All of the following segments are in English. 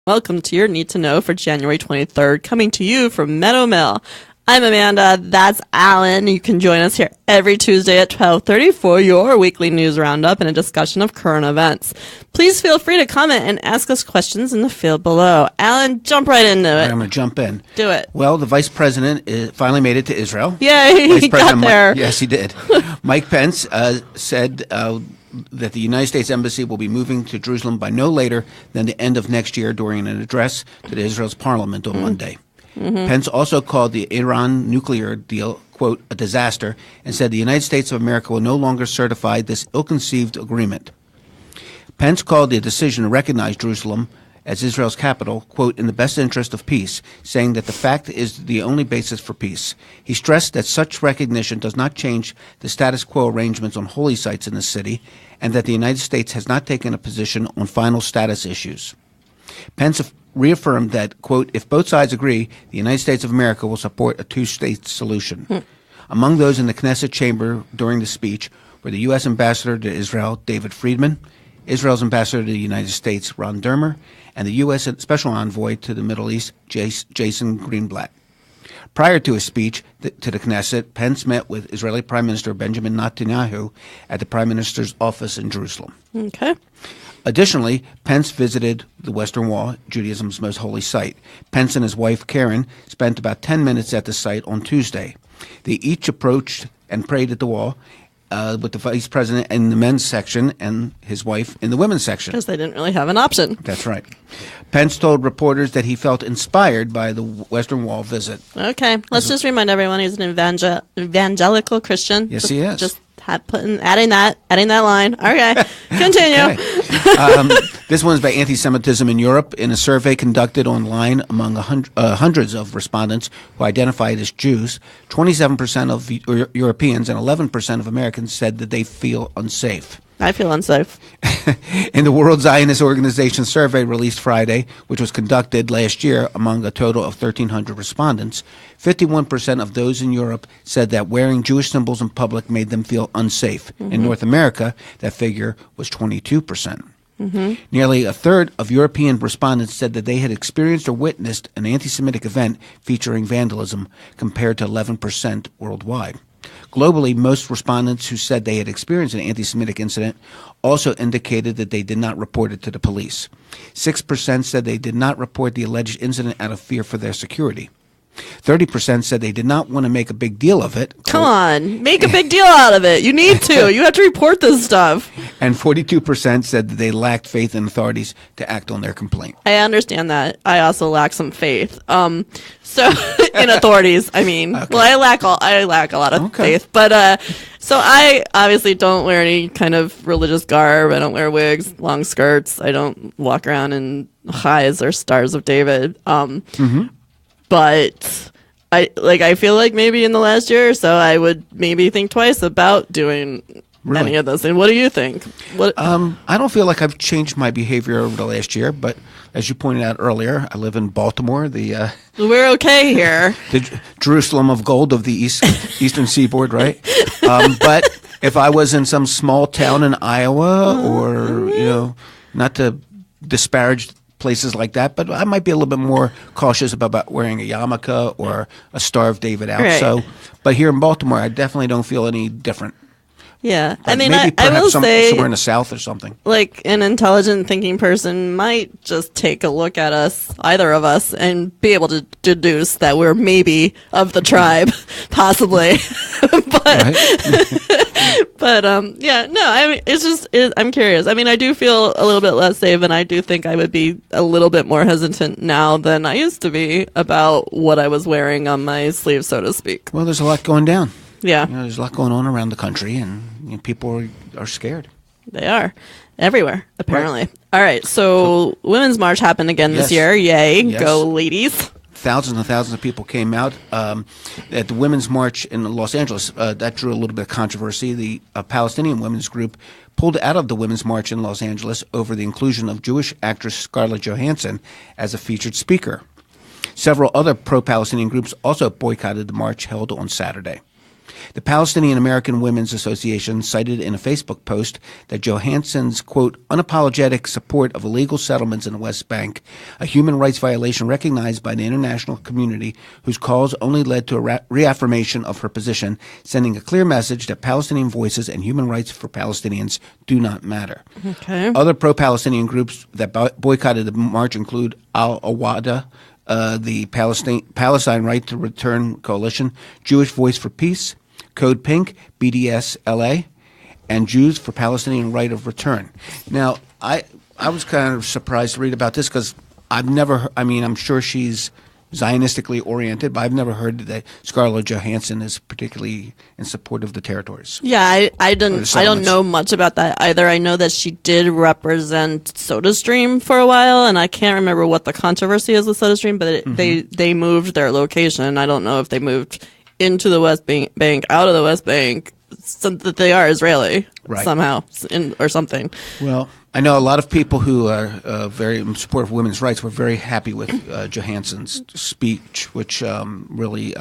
Welcome to your Need to Know for January 23rd, coming to you from Meadow Mill. I'm Amanda, that's Alan. You can join us here every Tuesday at 12:30 for your weekly news roundup and a discussion of current events. Please feel free to comment and ask us questions in the field below. Alan, jump right into it. I'm going to jump in. Do it. Well, the vice president finally made it to Israel. Yay, he got there. Yes, he did. Mike Pence said that the United States Embassy will be moving to Jerusalem by no later than the end of next year during an address to Israel's parliament on Monday. Pence also called the Iran nuclear deal, quote, a disaster, and said the United States of America will no longer certify this ill-conceived agreement. Pence called the decision to recognize Jerusalem as Israel's capital, quote, in the best interest of peace, saying that the fact is the only basis for peace. He stressed that such recognition does not change the status quo arrangements on holy sites in the city, and that the United States has not taken a position on final status issues. Pence reaffirmed that, quote, if both sides agree, the United States of America will support a two-state solution. Among those in the Knesset chamber during the speech were the U.S. Ambassador to Israel, David Friedman, Israel's Ambassador to the United States, Ron Dermer, and the U.S. Special Envoy to the Middle East, Jason Greenblatt. Prior to his speech to the Knesset, Pence met with Israeli Prime Minister Benjamin Netanyahu at the Prime Minister's office in Jerusalem. Okay. Additionally, Pence visited the Western Wall, Judaism's most holy site. Pence and his wife, Karen, spent about 10 minutes at the site on Tuesday. They each approached and prayed at the wall, with the vice president in the men's section and his wife in the women's section. Because they didn't really have an option. That's right. Pence told reporters that he felt inspired by the Western Wall visit. Okay. Let's just remind everyone he's an evangelical Christian. Yes, he is. Just adding that line. Okay. Continue. Okay. This one's by anti-Semitism in Europe. In a survey conducted online among hundreds of respondents who identified as Jews, 27% of Europeans and 11% of Americans said that they feel unsafe. I feel unsafe. In the World Zionist Organization survey released Friday, which was conducted last year among a total of 1,300 respondents, 51% of those in Europe said that wearing Jewish symbols in public made them feel unsafe. In North America, that figure was 22%. Nearly a third of European respondents said that they had experienced or witnessed an anti-Semitic event featuring vandalism, compared to 11% worldwide. Globally, most respondents who said they had experienced an anti-Semitic incident also indicated that they did not report it to the police. 6% said they did not report the alleged incident out of fear for their security. 30% said they did not want to make a big deal of it. Come on, make a big deal out of it. You need to. You have to report this stuff. And 42% said that they lacked faith in authorities to act on their complaint. I understand that. I also lack some faith. So in authorities, I mean, okay. Well, I lack a lot of faith, but so I obviously don't wear any kind of religious garb. I don't wear wigs, long skirts. I don't walk around in highs or Stars of David. But I feel like maybe in the last year or so, I would maybe think twice about doing any of this. And what do you think? I don't feel like I've changed my behavior over the last year, but as you pointed out earlier, I live in Baltimore. We're okay here. The Jerusalem of gold of the eastern seaboard, right? But if I was in some small town in Iowa, or not to disparage places like that, but I might be a little bit more cautious about wearing a yarmulke or a Star of David out. Right. So, but here in Baltimore, I definitely don't feel any different. Yeah, but I mean, maybe I will say, somewhere in the South or something. Like an intelligent thinking person might just take a look at us, either of us, and be able to deduce that we're maybe of the tribe, possibly. I mean, it's just, I'm curious. I mean, I do feel a little bit less safe, and I do think I would be a little bit more hesitant now than I used to be about what I was wearing on my sleeve, so to speak. Well, there's a lot going down. Yeah. There's a lot going on around the country, and people are scared. They are. Everywhere, apparently. Right. All right, so Women's March happened again this year. Yay. Yes. Go, ladies. Thousands and thousands of people came out at the Women's March in Los Angeles. That drew a little bit of controversy. The Palestinian women's group pulled out of the Women's March in Los Angeles over the inclusion of Jewish actress Scarlett Johansson as a featured speaker. Several other pro-Palestinian groups also boycotted the march held on Saturday. The Palestinian American Women's Association cited in a Facebook post that Johansson's, quote, unapologetic support of illegal settlements in the West Bank, a human rights violation recognized by the international community, whose calls only led to a reaffirmation of her position, sending a clear message that Palestinian voices and human rights for Palestinians do not matter. Okay. Other pro-Palestinian groups that boycotted the march include Al-Awada, the Palestine Right to Return Coalition, Jewish Voice for Peace, Code Pink, BDS LA, and Jews for Palestinian Right of Return. Now, I was kind of surprised to read about this because I'm sure she's Zionistically oriented, but I've never heard that Scarlett Johansson is particularly in support of the territories. Yeah, I don't know much about that either. I know that she did represent SodaStream for a while, and I can't remember what the controversy is with SodaStream, but they moved their location. I don't know if they moved into the West Bank, out of the West Bank, so that they are Israeli somehow, or something. Well, I know a lot of people who are very in support of women's rights were very happy with Johansson's speech, which really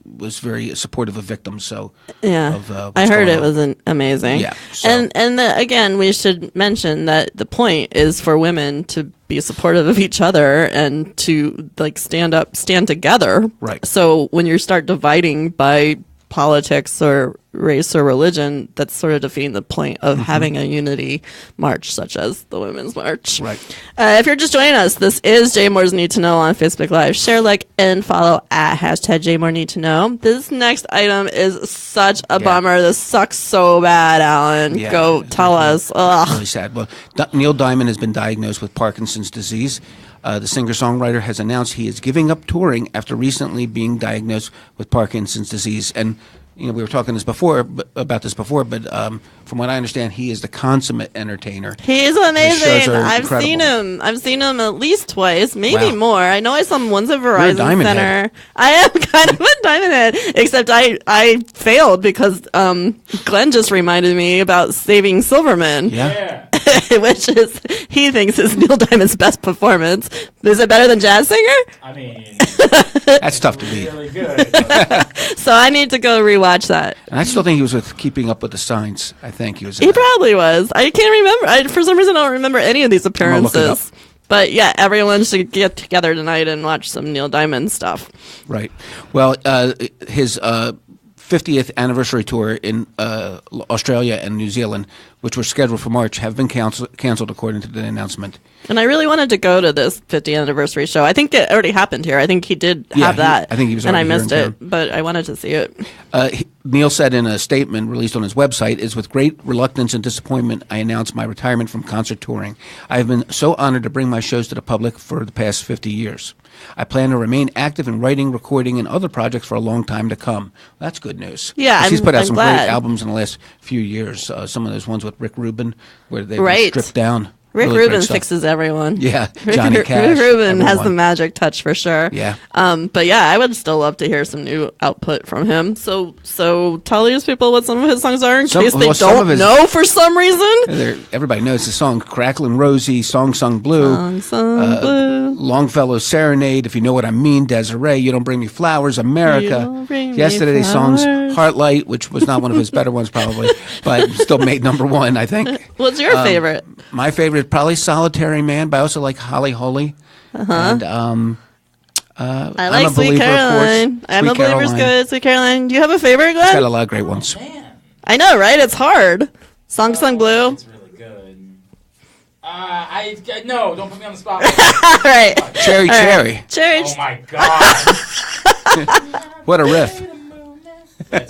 was very supportive of victims. So yeah, I heard it was amazing. Yeah, so. and again, we should mention that the point is for women to be supportive of each other and to stand together. Right. So when you start dividing by politics or race or religion, that's sort of defeating the point of having a unity march such as the Women's March. Right. If you're just joining us, this is Jay Moore's Need to Know on Facebook Live. Share, like, and follow at hashtag Jay Moore Need to Know. This next item is such a bummer. This sucks so bad, Alan. Yeah, Go tell us. Ugh. Really sad. Well, Neil Diamond has been diagnosed with Parkinson's disease. The singer-songwriter has announced he is giving up touring after recently being diagnosed with Parkinson's disease. And we were talking about this before, but from what I understand, he is the consummate entertainer. He is amazing. I've incredible. seen him. I've seen him at least twice, maybe more. I know I saw him once at Verizon Diamond Center. Head. I am kind of a diamond head, except I failed because Glenn just reminded me about Saving Silverman. Yeah. Which is, he thinks is Neil Diamond's best performance. Is it better than Jazz Singer? I mean, That's tough to beat. really good. So I need to go rewatch that. And I still think he was with Keeping Up with the Signs. I think he was. He probably was. I can't remember. For some reason, I don't remember any of these look it up. appearances. But yeah, everyone should get together tonight and watch some Neil Diamond stuff. Right. Well, his 50th anniversary tour in Australia and New Zealand, which were scheduled for March, have been canceled according to the announcement. And I really wanted to go to this 50th anniversary show. I think it already happened here. I think he did have that. I think he was and I already here missed in it, town. but I wanted to see it. Neil said in a statement released on his website, "Is with great reluctance and disappointment I announce my retirement from concert touring. I have been so honored to bring my shows to the public for the past 50 years. I plan to remain active in writing, recording, and other projects for a long time to come." Well, that's good news. Yeah, he's put out I'm some glad. great albums in the last few years. Some of those ones with Rick Rubin, where they've been Right. stripped down. Rick Really great Rubin stuff. fixes everyone. Yeah, Johnny Cash. Rick Rubin has everyone. the magic touch for sure. Yeah. But yeah, I would still love to hear some new output from him. So tell these people what some of his songs are in case they don't know for some reason. Everybody knows the song "Cracklin' Rosie," "Song Sung Blue," Blue. "Longfellow's Serenade," "If You Know What I Mean," "Desiree," "You Don't Bring Me Flowers," You "America." Don't Bring Me Yesterday's songs, Flowers. "Heartlight," which was not one of his better ones probably, but still made #1, I think. What's your favorite? My favorite, probably "Solitary Man," but I also like "Holly Holy." And I like I'm a Sweet Believer, of course. Caroline. I'm Sweet a Believer's Caroline. good. Sweet Caroline. Do you have a favorite, Got Glenn? a lot of great ones. Man, I know, right? It's hard. Song Sung Blue. it's really good. No, don't put me on the spot. All right. Cherry, Cherry. Cherry. Oh my god. What a riff. All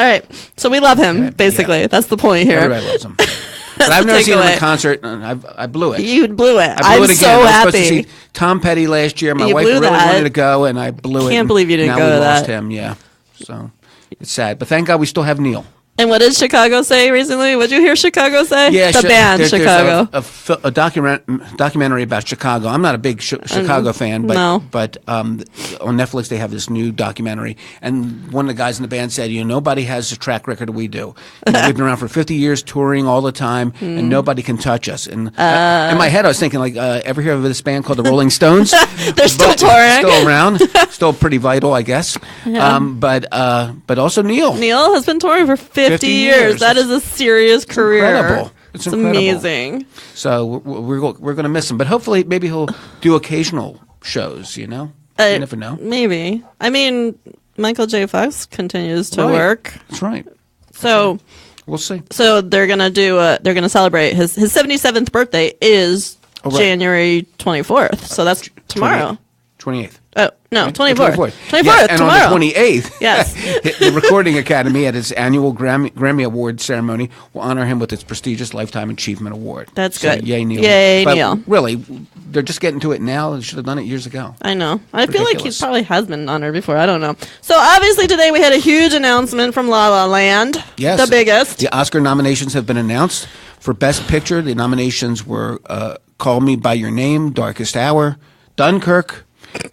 right. So we love him, basically. Yeah. That's the point here. Everybody loves him. But I've never seen him takeaway. in concert, and I blew it. You blew it. I blew I'm it again. so I was happy. supposed to see Tom Petty last year. My You wife blew really that. wanted to go, and I blew it. Can't and believe you didn't now go we to lost that. him, yeah. So it's sad. But thank God we still have Neil. And what did Chicago say recently? What did you hear Chicago say? Yeah, the band Chicago. There's a documentary about Chicago. I'm not a big Chicago fan, but no. but on Netflix they have this new documentary, and one of the guys in the band said, nobody has the track record we do. We've been around for 50 years, touring all the time, and nobody can touch us. And in my head, I was thinking, like, ever hear of this band called the Rolling Stones? They're still touring, still around, still pretty vital, I guess. Yeah. But also Neil. Neil has been touring for 50 years. That is a serious career. Incredible. It's incredible. Amazing. So we're going to miss him, but hopefully maybe he'll do occasional shows. You never know. Maybe. I mean, Michael J. Fox continues to work. That's right. So we'll see. So they're gonna celebrate his 77th birthday is January 24th. So that's tomorrow. 28th. Oh, no, 24th. 24th, yes, and tomorrow. on the 28th, yes. the Recording Academy at its annual Grammy Award ceremony will honor him with its prestigious Lifetime Achievement Award. That's good. Yay, Neil. Yay, but Neil. Really, they're just getting to it now. They should have done it years ago. I know. I feel like he probably has been honored before. I don't know. So obviously today we had a huge announcement from La La Land. Yes. The biggest. The Oscar nominations have been announced. For Best Picture, the nominations were Call Me By Your Name, Darkest Hour, Dunkirk,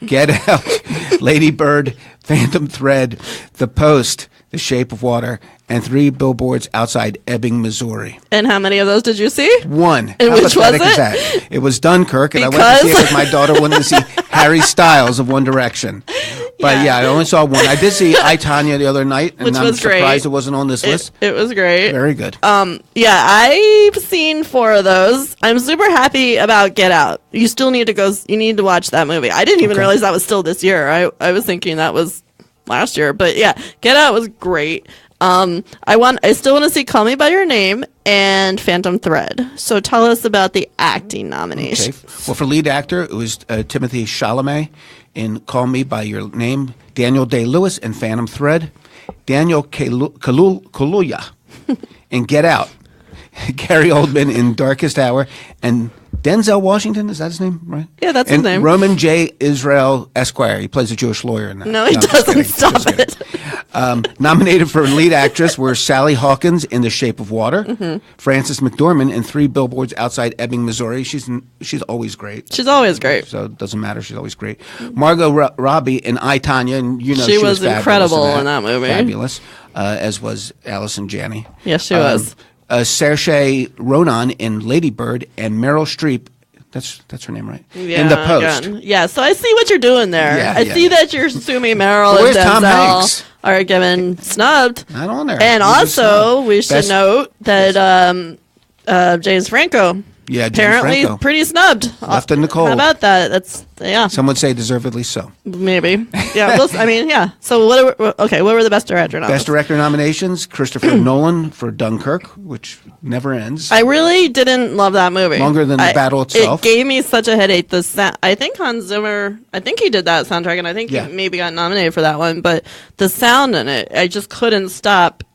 Get Out, Lady Bird, Phantom Thread, The Post, The Shape of Water, and 3 Billboards Outside Ebbing, Missouri. And how many of those did you see? One. And How which was pathetic is that? It was Dunkirk, and I went to see it with my daughter. Wanted to see Harry Styles of One Direction. But yeah, I only saw one. I did see I, Tonya the other night, and I'm surprised it wasn't on this list. It was great. Very good. Yeah, I've seen 4 of those. I'm super happy about Get Out. You still need to go. You need to watch that movie. I didn't even realize that was still this year. I was thinking that was last year, but yeah, Get Out was great. I still want to see Call Me By Your Name and Phantom Thread. So tell us about the acting nomination. Okay. Well, for lead actor, it was Timothée Chalamet in Call Me By Your Name, Daniel Day-Lewis in Phantom Thread, Daniel Kaluuya in Get Out, Gary Oldman in Darkest Hour, and Denzel Washington, is that his name, right? Yeah, that's his name. Roman J. Israel Esquire. He plays a Jewish lawyer in that. No, he doesn't. Stop it. Nominated for lead actress were Sally Hawkins in The Shape of Water, Frances McDormand in 3 Billboards Outside Ebbing, Missouri. She's always great. She's always great. So it doesn't matter. She's always great. Margot Robbie in I, Tonya, and she was incredible in that movie. Fabulous, as was Allison Janney. Yes, she was. Saoirse Ronan in Lady Bird, and Meryl Streep. That's her name, right? Yeah, in The Post. Again. Yeah, so I see what you're doing there. Yeah, I see that you're assuming Meryl Where's and Tom Denzel Hanks? are given snubbed. Not on there. And also, we should note that James Franco apparently Franco. Pretty snubbed. Left in the cold. How about that? That's Some would say deservedly so. Maybe. Yeah. So what were the best director nominations? Best director nominations: Christopher Nolan for Dunkirk, which never ends. I really didn't love that movie. Longer than the battle itself. It gave me such a headache. I think Hans Zimmer. I think he did that soundtrack, and I think he maybe got nominated for that one. But the sound in it, I just couldn't stop.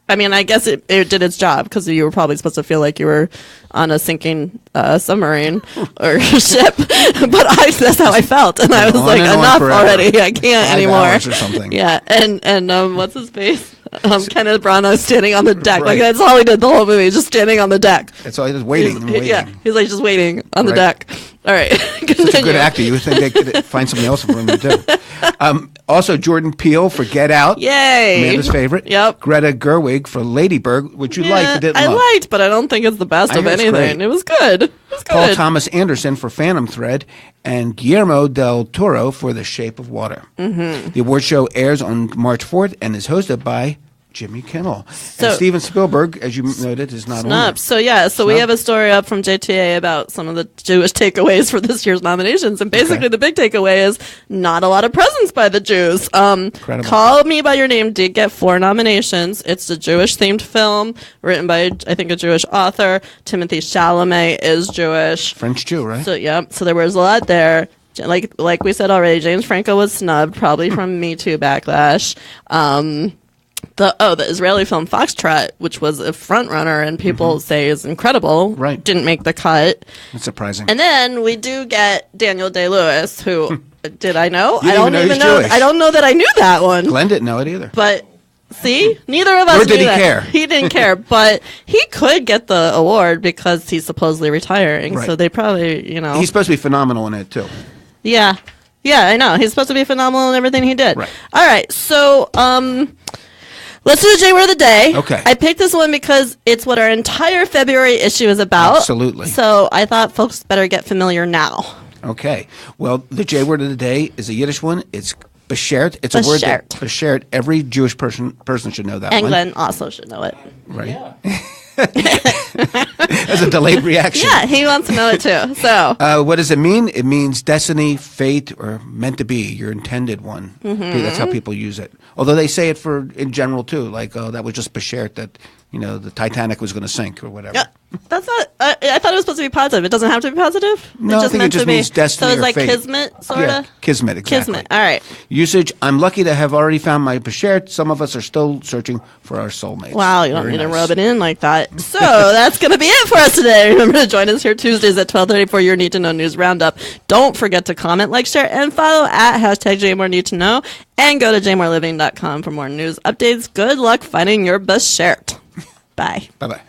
I mean, I guess it did its job because you were probably supposed to feel like you were on a sinking submarine or ship, but that's how I felt, and I was like, enough already. I can't 5 anymore. hours or something. Yeah, and what's his face? Kenneth Branagh standing on the deck. Right. Like that's all he did the whole movie, just standing on the deck. That's all he was waiting. Yeah, he's like just waiting on the deck. All right, such a good actor. You would think they could find something else for him to do. Also, Jordan Peele for Get Out. Yay! Amanda's favorite. Yep. Greta Gerwig for Lady Bird, which you liked but didn't love. I liked, but I don't think it's the best of anything. It was good. Paul Thomas Anderson for Phantom Thread, and Guillermo del Toro for The Shape of Water. The award show airs on March 4th and is hosted by Jimmy Kimmel. And Steven Spielberg, as you noted, is not on there. So we have a story up from JTA about some of the Jewish takeaways for this year's nominations. And basically the big takeaway is not a lot of presents by the Jews. Call Me By Your Name did get 4 nominations. It's a Jewish-themed film written by, I think, a Jewish author. Timothée Chalamet is Jewish. French Jew, right? So there was a lot there. Like we said already, James Franco was snubbed, probably from Me Too backlash. The Israeli film Foxtrot, which was a front runner and people say is incredible, didn't make the cut. That's surprising. And then we do get Daniel Day-Lewis, who did I know? I don't even know. I don't know that I knew that one. Glenn didn't know it either. But See? Neither of us Or did knew he that. care? He didn't care, but he could get the award because he's supposedly retiring. Right. So they probably, He's supposed to be phenomenal in it too. Yeah. Yeah, I know. He's supposed to be phenomenal in everything he did. Right. All right. So, let's do the J word of the day. Okay. I picked this one because it's what our entire February issue is about. Absolutely. So I thought folks better get familiar now. Okay. Well, the J word of the day is a Yiddish one. It's beshert. It's a word that beshert. Every Jewish person should know that And one. Glenn also should know it. Right. Yeah. As a delayed reaction. Yeah, he wants to know it too. So, What does it mean? It means destiny, fate, or meant to be, your intended one. Mm-hmm. That's how people use it. Although they say it for in general too, like, oh, that was just beshert that, the Titanic was going to sink or whatever. yeah, that's not. I thought it was supposed to be positive. It doesn't have to be positive. No, I think it just means destiny So it's or like fate. kismet, sort of. Yeah, kismet, exactly. Kismet. All right. Usage, I'm lucky to have already found my beshert. Some of us are still searching for our soulmates. Wow, you don't Very need to nice. rub it in like that. So that's going to be it for us today. Remember to join us here Tuesdays at 12:30 for your Need to Know News Roundup. Don't forget to comment, like, share, and follow at hashtag #JMoreNeedToKnow. And go to jmoreliving.com for more news updates. Good luck finding your best shirt. Bye. Bye-bye.